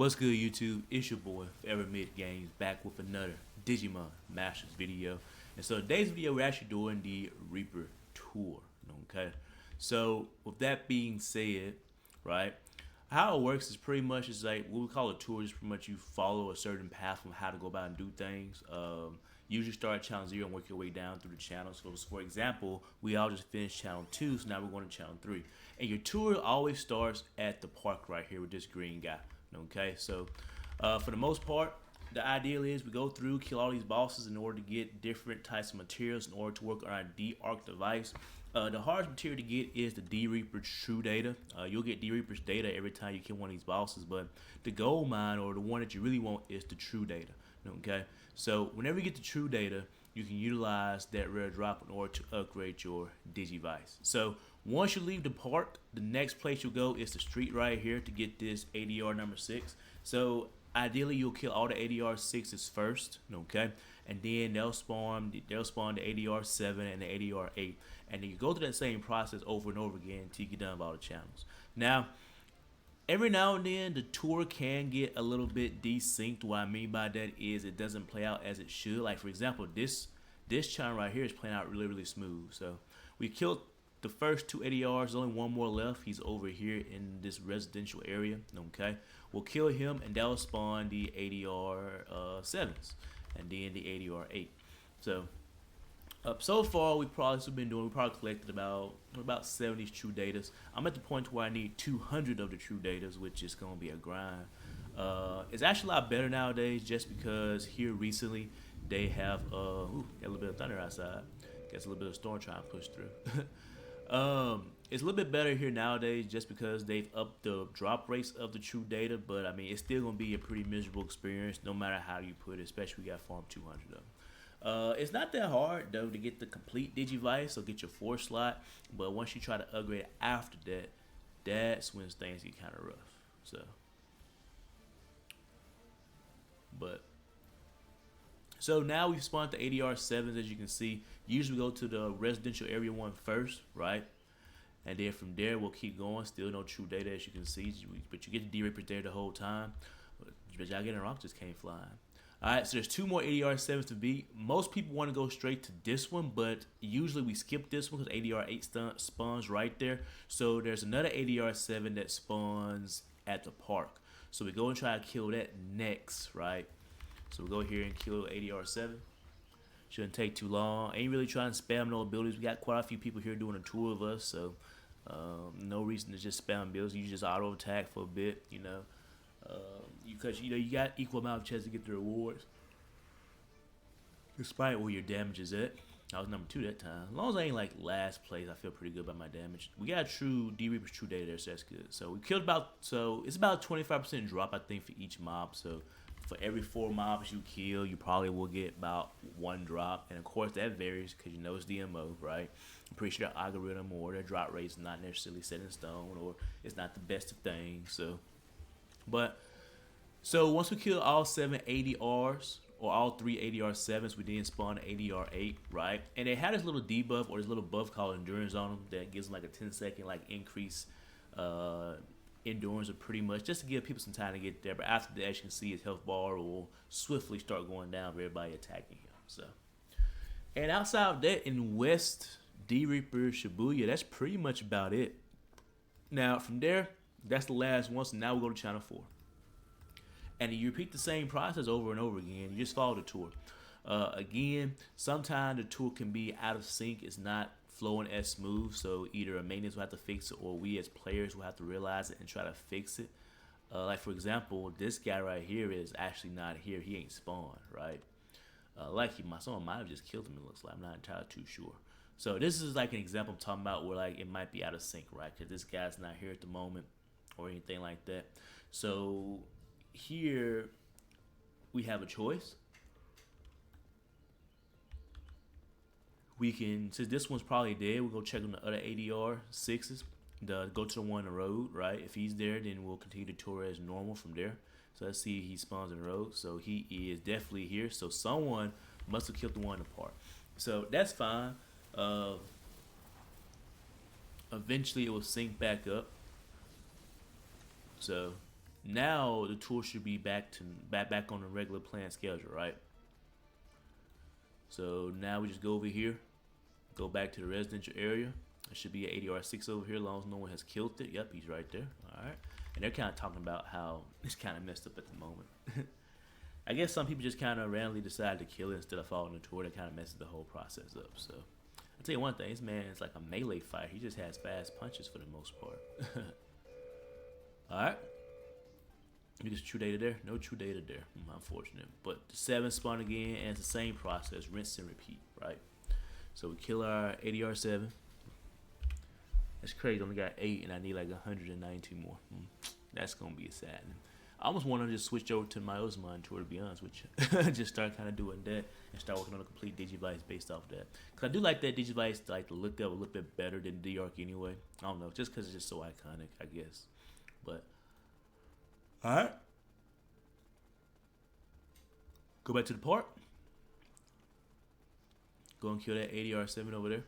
What's good, YouTube? It's your boy, Forever Midgame, back with another Digimon Masters video. And so today's video, we're actually doing the Reaper tour. Okay. So with that being said, right, how it works is pretty much is like what we call a tour is pretty much you follow a certain path from how to go about and do things. Usually start at channel 0 and work your way down through the channels. So for example, we all just finished channel 2, so now we're going to channel 3. And your tour always starts at the park right here with this green guy. Okay, so for the most part, the ideal is we go through, kill all these bosses in order to get different types of materials in order to work on our D-Ark device. The hardest material to get is the D-Reaper's true data. You'll get D-Reaper's data every time you kill one of these bosses, but the gold mine, or the one that you really want, is the true data. Okay, so whenever you get the true data, you can utilize that rare drop in order to upgrade your Digivice. So once you leave the park, the next place you'll go is the street right here to get this ADR number 6. So ideally you'll kill all the ADR 6s first, okay? And then they'll spawn the ADR 7 and the ADR 8. And then you go through that same process over and over again until you get done with all the channels. Now, every now and then the tour can get a little bit desynced. What I mean by that is it doesn't play out as it should. Like for example, this channel right here is playing out really smooth. So we killed the first 2 ADRs, there's only one more left. He's over here in this residential area. Okay, we'll kill him and that'll spawn the ADR 7s and then the ADR 8. So far we probably collected about 70 true datas. I'm at the point where I need 200 of the true datas, which is gonna be a grind. It's actually a lot better nowadays just because here recently they have got a little bit of thunder outside. Guess a little bit of storm trying to push through. It's a little bit better here nowadays just because they've upped the drop rates of the true data, but I mean it's still gonna be a pretty miserable experience no matter how you put it, especially if you got farm 200 of them. It's not that hard though to get the complete Digivice or get your 4 slot, but once you try to upgrade after that, that's when things get kind of rough. So now we've spawned the ADR 7s, as you can see. Usually we go to the residential area one first, right? And then from there we'll keep going. Still no true data, as you can see, but you get the D-Reaper there the whole time. But y'all getting rock just came flying. Alright, so there's 2 more ADR 7s to beat. Most people want to go straight to this one, but usually we skip this one because ADR 8 spawns right there. So there's another ADR 7 that spawns at the park. So we go and try to kill that next, right? So we'll go here and kill ADR 7. Shouldn't take too long. Ain't really trying to spam no abilities. We got quite a few people here doing a tour of us, so no reason to just spam abilities. You just auto attack for a bit, you know. Because you got equal amount of chance to get the rewards, despite where your damage is at. I was number 2 that time. As long as I ain't like last place, I feel pretty good about my damage. We got true D-Reaper's true data there, so that's good. So we killed it's about 25% drop I think for each mob. So for every 4 mobs you kill, you probably will get about 1 drop. And of course that varies because you know it's DMO, right? I'm pretty sure their algorithm or their drop rate is not necessarily set in stone, or it's not the best of things. So once we kill all 7 ADRs, or all 3 ADR 7s, we then spawn ADR 8, right? And they had this little debuff or this little buff called endurance on them that gives them like a 10-second like increase endurance, or pretty much just to give people some time to get there. But after that, as you can see, his health bar will swiftly start going down for everybody attacking him. So, and outside of that, in West D-Reaper Shibuya, that's pretty much about it. Now from there, that's the last one. So now we go to channel 4. And you repeat the same process over and over again. You just follow the tour. Again, sometimes the tour can be out of sync. It's not flowing as smooth. So either a maintenance will have to fix it, or we as players will have to realize it and try to fix it. Like for example, this guy right here is actually not here. He ain't spawned, right? Someone might have just killed him. It looks like. I'm not entirely too sure. So this is like an example I'm talking about where like it might be out of sync, right? Because this guy's not here at the moment or anything like that. So here we have a choice. We can, since this one's probably dead, we'll go check on the other ADR 6s. Go to the one on the road, right? If he's there, then we'll continue to tour as normal from there. So let's see, he spawns in the road. So he is definitely here. So someone must have killed the one in the park. So that's fine. Eventually it will sync back up. So Now the tour should be back on the regular planned schedule, right? So now we just go over here, go back to the residential area. There should be an ADR 6 over here, as long as no one has killed it. Yep, he's right there. All right, and they're kind of talking about how it's kind of messed up at the moment. I guess some people just kind of randomly decide to kill it instead of following the tour. That kind of messes the whole process up. So I'll tell you one thing, this man is like a melee fighter. He just has fast punches for the most part. Alright. You get true data there? No true data there. Unfortunate. But the 7 spawn again, and it's the same process. Rinse and repeat, right? So we kill our ADR 7. That's crazy. Only got 8, and I need like 192 more. That's going to be saddening. I almost want to just switch over to my Osman tour, to be honest with you. Just start kind of doing that and start working on a complete Digivice based off that. Because I do like that Digivice, like the look of it a little bit better than D-Ark anyway. I don't know, just because it's just so iconic, I guess. But, alright. Go back to the park. Go and kill that ADR 7 over there.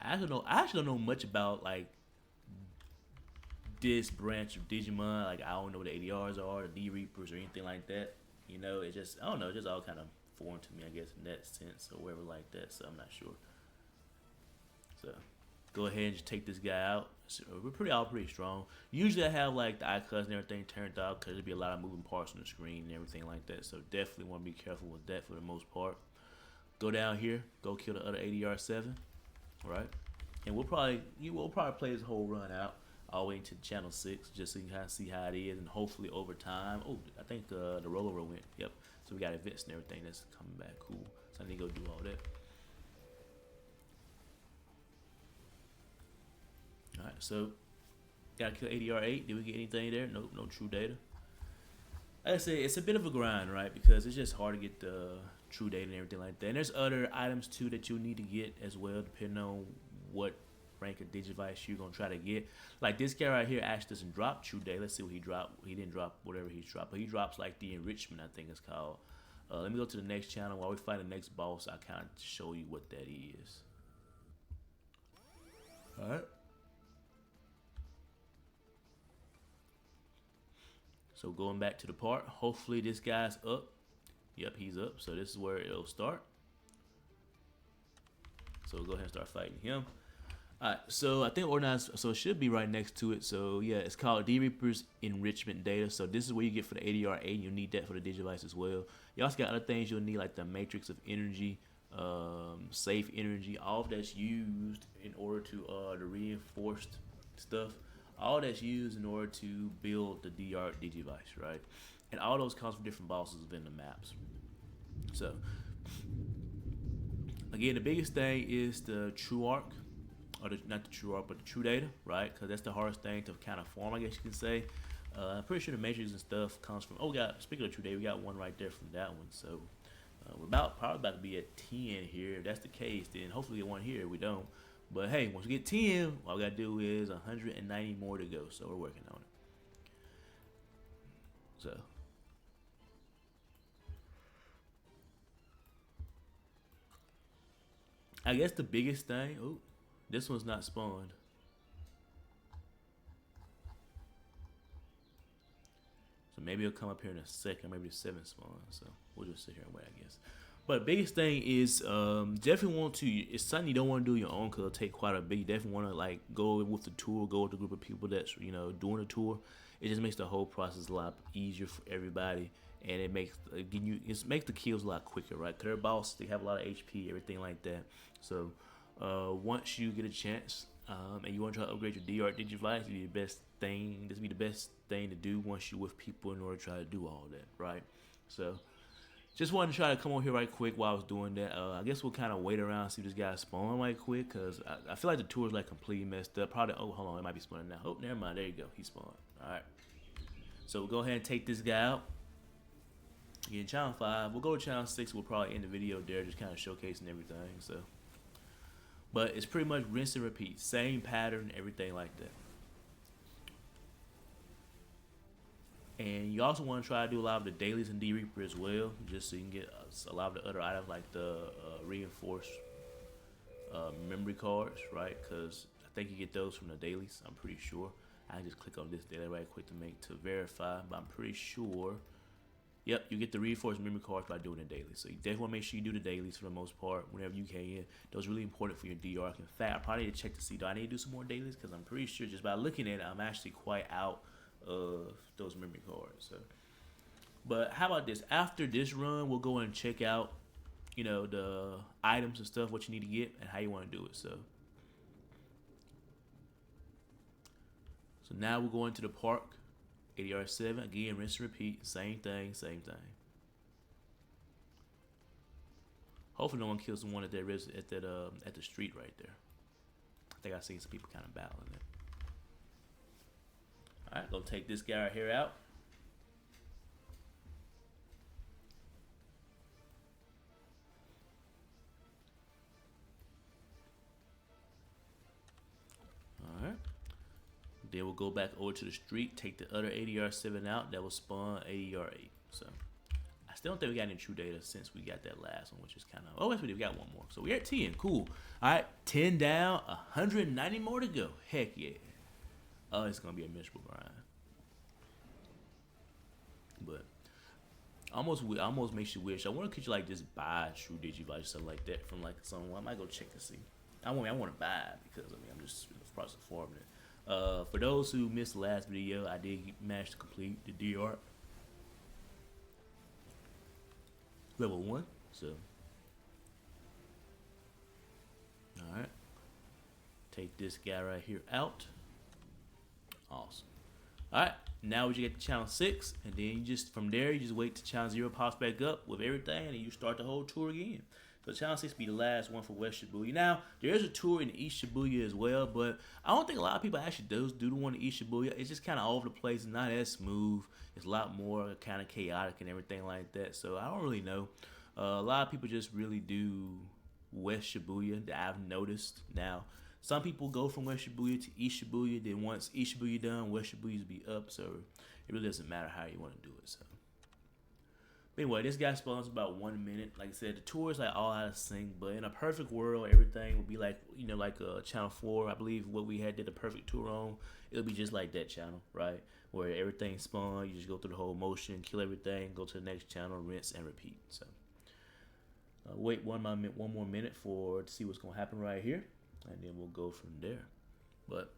I actually don't know much about, like, this branch of Digimon. Like, I don't know what the ADRs are, the D-Reapers, or anything like that. You know, it just, I don't know, it's just all kind of foreign to me, I guess, in that sense, or whatever like that, so I'm not sure. So, go ahead and just take this guy out. So we're all pretty strong. Usually I have, like, the icons and everything turned out, because there'd be a lot of moving parts on the screen and everything like that, so definitely want to be careful with that for the most part. Go down here, go kill the other ADR 7, right? And we'll probably play this whole run out all the way into channel 6, just so you can kind of see how it is, and hopefully over time. Oh, I think the rollover went. Yep. So we got events and everything that's coming back. Cool. So I need to go do all that. All right. So gotta kill ADR 8. Did we get anything there? Nope. No true data. Like I said, it's a bit of a grind, right? Because it's just hard to get the true data and everything like that. And there's other items too that you'll need to get as well, depending on what rank of Digivice you're gonna try to get. Like this guy right here actually doesn't drop true data. Let's see what he dropped. He didn't drop whatever he's dropped, but he drops like the enrichment, I think it's called. Let me go to the next channel. While we find the next boss, I'll kind of show you what that is. Alright. So going back to the part, hopefully this guy's up. Yep, he's up. So this is where it'll start. So we'll go ahead and start fighting him. Alright, so I think organized, so it should be right next to it. So yeah, it's called D-Reapers Enrichment Data. So this is what you get for the ADR 8. You'll need that for the Digivice as well. You also got other things you'll need, like the Matrix of Energy, Safe Energy. All of that's used in order to the reinforced stuff. All that's used in order to build the D-Ark Digivice, right? And all those comes from different bosses within the maps. So again, the biggest thing is the True Arc. Or not the true art, but the true data, right? Because that's the hardest thing to kind of form, I guess you can say. I'm pretty sure the matrix and stuff comes from. Oh, speaking of true data, we got one right there from that one. So we're probably about to be at 10 here. If that's the case, then hopefully we get one here. If we don't, but hey, once we get 10, all we gotta do is 190 more to go. So we're working on it. So. I guess the biggest thing. Oh. This one's not spawned. So maybe it'll come up here in a second. Maybe the 7 spawn. So we'll just sit here and wait, I guess. But biggest thing is definitely want to. It's something you don't want to do on your own because it'll take quite a bit. You definitely want to like go with the tour, go with a group of people that's doing the tour. It just makes the whole process a lot easier for everybody, and it makes makes the kills a lot quicker, right? Because they're boss, they have a lot of HP, everything like that. So. Once you get a chance and you want to try to upgrade your D-Ark Digivice, this will be the best thing to do once you're with people in order to try to do all that, right? So just wanted to try to come on here right quick while I was doing that. I guess we'll kind of wait around, see if this guy spawn right quick, because I feel like the tour is like completely messed up. Probably, oh, hold on, it might be spawning now. Oh, never mind, there you go, he spawned. All right, so we'll go ahead and take this guy out. Again, channel 5, we'll go to channel 6, we'll probably end the video there, just kind of showcasing everything, so. But it's pretty much rinse and repeat. Same pattern, everything like that. And you also want to try to do a lot of the dailies and D-Reaper as well, just so you can get a lot of the other items like the reinforced memory cards, right? Because I think you get those from the dailies, I'm pretty sure. I just click on this daily right quick to verify, but I'm pretty sure. Yep, you get the reinforced memory cards by doing the dailies. So you definitely want to make sure you do the dailies for the most part whenever you can. Those are really important for your D-Ark. In fact, I probably need to check to see, do I need to do some more dailies? Because I'm pretty sure just by looking at it, I'm actually quite out of those memory cards. So, but how about this? After this run, we'll go and check out, the items and stuff, what you need to get, and how you want to do it. So now we're going to the park. ADR 7, again, rinse and repeat. Same thing, same thing. Hopefully no one kills the one at at the street right there. I think I've seen some people kind of battling it. Alright, gonna take this guy right here out. Alright. Then we'll go back over to the street, take the other ADR 7 out. That will spawn ADR 8. So I still don't think we got any true data since we got that last one, which is kind of. Oh, yes, we did. We got one more. So we're at 10. Cool. All right, 10 down, 190 more to go. Heck yeah. Oh, it's gonna be a miserable grind. But almost makes you wish. I wonder could you like just buy a true Digivice or something like that from like someone. I might go check to see. I want to buy it because I'm just in the process of forming it. For those who missed the last video, I did manage to complete the D-Ark level 1. So, all right, take this guy right here out. Awesome. All right, now we just get to challenge 6, and then you just from there you just wait to challenge 0 pops back up with everything, and you start the whole tour again. So challenge 6 will be the last one for West Shibuya. Now, there is a tour in East Shibuya as well, but I don't think a lot of people actually do the one in East Shibuya. It's just kind of all over the place, not as smooth. It's a lot more kind of chaotic and everything like that. So I don't really know. A lot of people just really do West Shibuya that I've noticed. Now, some people go from West Shibuya to East Shibuya. Then once East Shibuya done, West Shibuya will be up. So it really doesn't matter how you want to do it. So. Anyway, this guy spawns about 1 minute. Like I said, the tour is like all out of sync, but in a perfect world, everything would be like, like channel 4, I believe what we did the perfect tour on. It'll be just like that channel, right? Where everything spawn, you just go through the whole motion, kill everything, go to the next channel, rinse and repeat. So wait one more minute to see what's gonna happen right here, and then we'll go from there. But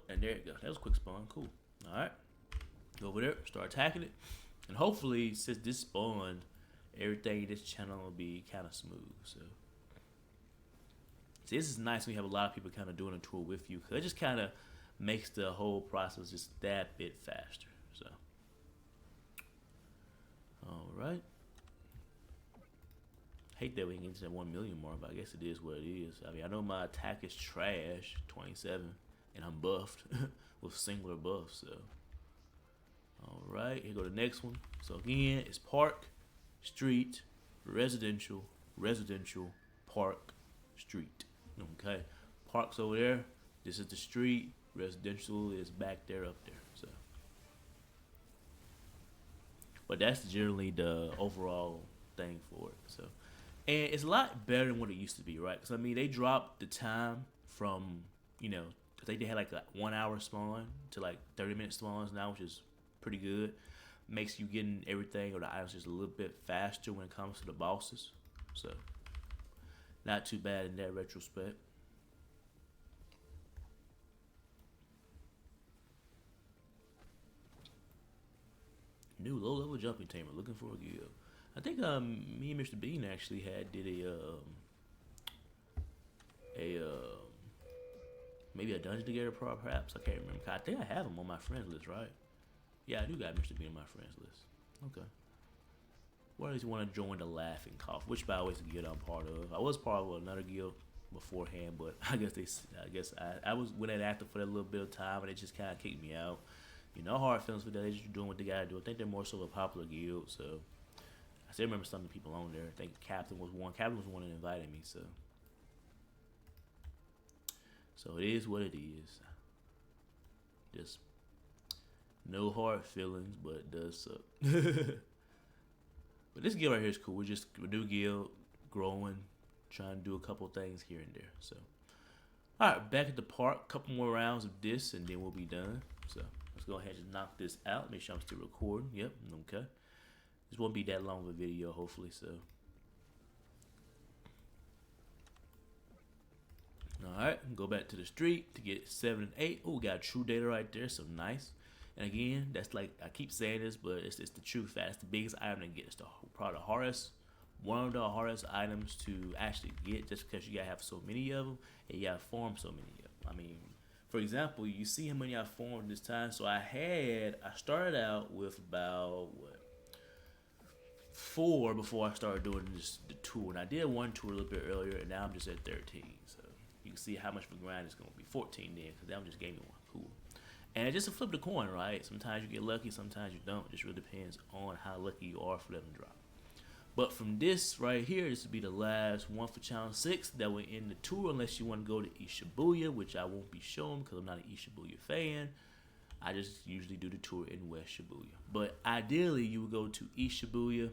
and there you go. That was a quick spawn. Cool. All right, go over there, start attacking it. And hopefully, since this spawned, everything in this channel will be kind of smooth. So, see, this is nice when you have a lot of people kind of doing a tour with you, because it just kind of makes the whole process just that bit faster. So, all right. Hate that we can get to that 1 million mark, but I guess it is what it is. I mean, I know my attack is trash, 27, and I'm buffed with singular buffs. So. All right, here go the next one. So again, it's park, street, residential, park, street. Okay, park's over there. This is the street. Residential is back there, up there. So, but that's generally the overall thing for it. So, and it's a lot better than what it used to be, right? Because I mean, they dropped the time from they had like a 1 hour spawn to like 30-minute spawns now, which is pretty good. Makes you getting everything or the items just a little bit faster when it comes to the bosses. So not too bad in that retrospect. New low level jumping tamer looking for a guild. I think me and Mr. Bean actually did maybe a dungeon together perhaps. I can't remember. I think I have him on my friends list, right? Yeah, I do got Mr. B on my friends list. Okay. What does he want to join the Laughing Cough? Which, by the way, is a guild I'm part of. I was part of another guild beforehand, but I guess I was went at active for that little bit of time, and it just kind of kicked me out. Hard feelings for that. They're just doing what they gotta do. I think they're more so a popular guild, so I still remember some of the people on there. I think Captain was one. Captain was one that invited me, so it is what it is. Just no hard feelings, but it does suck. But this guild right here is cool. We're new guild, growing, trying to do a couple things here and there. So, Alright, back at the park, couple more rounds of this and then we'll be done. So let's go ahead and knock this out. Make sure I'm still recording. Yep, okay. This won't be that long of a video, hopefully, so. Alright, go back to the street to get 7 and 8. Oh, we got true data right there, so nice. And again, that's like, I keep saying this, but it's the true fact. It's the biggest item to get. It's probably the hardest, one of the hardest items to actually get, just because you gotta have so many of them and you gotta farm so many of them. I mean, for example, you see how many I farmed this time. So I started out with about, what, 4 before I started doing the tour. And I did one tour a little bit earlier, and now I'm just at 13. So you can see how much of a grind it's going to be. 14 then, because that one just gave me one. Cool. And it's just a flip the coin, right? Sometimes you get lucky, sometimes you don't. It just really depends on how lucky you are for them to drop. But from this right here, this will be the last one for Challenge 6 that will end the tour, unless you want to go to East Shibuya, which I won't be showing because I'm not an East Shibuya fan. I just usually do the tour in West Shibuya. But ideally, you would go to East Shibuya,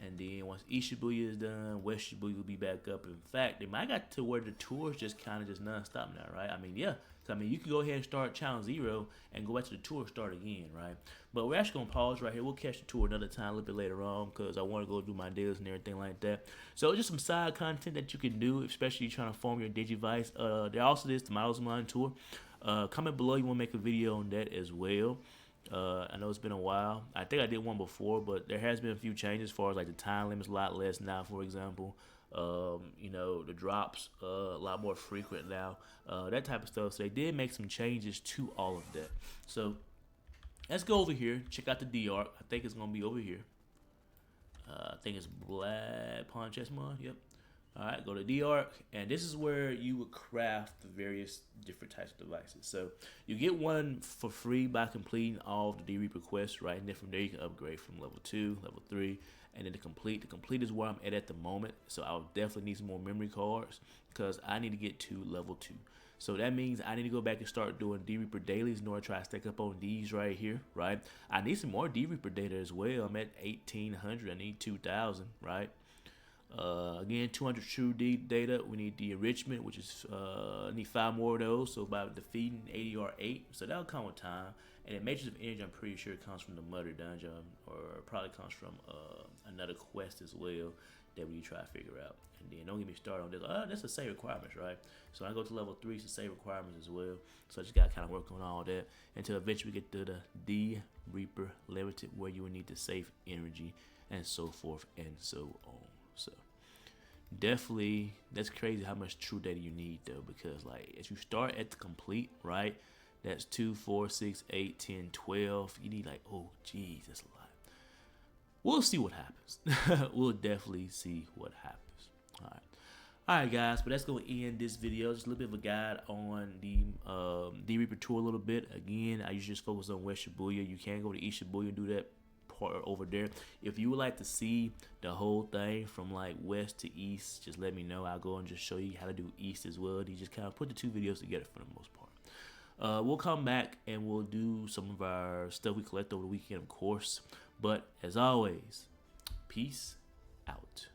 and then once East Shibuya is done, West Shibuya will be back up. In fact, they might got to where the tour is just kind of just non-stop now, right? I mean, yeah. So, I mean, you can go ahead and start Challenge 0 and go back to the tour, start again, right? But we're actually going to pause right here. We'll catch the tour another time a little bit later on because I want to go do my dailies and everything like that. So, just some side content that you can do, especially trying to form your Digivice. There also is the Models Online Tour. Comment below you want to make a video on that as well. I know it's been a while. I think I did one before, but there has been a few changes as far as like the time limit's a lot less now, for example. You know, the drops a lot more frequent now, that type of stuff. So they did make some changes to all of that. So let's go over here, check out the D-Ark. I think it's gonna be over here. I think it's Black Pawn Chessmon. Yep. Alright, go to D-Ark, and this is where you would craft the various different types of devices. So you get one for free by completing all of the D-Reaper quests, right? And then from there you can upgrade from level 2, level 3, and then the complete. The complete is where I'm at the moment, so I'll definitely need some more memory cards because I need to get to level 2. So that means I need to go back and start doing D-Reaper dailies in order to try to stack up on these right here, right? I need some more D-Reaper data as well. I'm at 1,800. I need 2,000, right? Again, 200 true D data. We need the enrichment, which is need 5 more of those. So by defeating ADR 8, so that'll come with time. And the Matrix of Energy, I'm pretty sure it comes from the Mother Dungeon, or probably comes from another quest as well that we need to try to figure out. And then don't get me started on this. That's the save requirements, right? So I go to level 3, it's save requirements as well. So I just gotta kind of work on all that until eventually we get to the D-Reaper Limited, where you will need to save energy and so forth and so on. So definitely, that's crazy how much true data you need though, because like if you start at the complete, right, that's 2, 4, 6, 8, 10, 12. You need like, oh geez, that's a lot. We'll see what happens. We'll definitely see what happens. Alright guys, but that's going to end this video. Just a little bit of a guide on the D-Reaper tour a little bit. Again, I usually just focus on West Shibuya. You can go to East Shibuya and do that part over there. If you would like to see the whole thing from like west to east, just let me know. I'll go and just show you how to do east as well. You just kind of put the 2 videos together for the most part. We'll come back and we'll do some of our stuff we collect over the weekend, of course. But as always, peace out.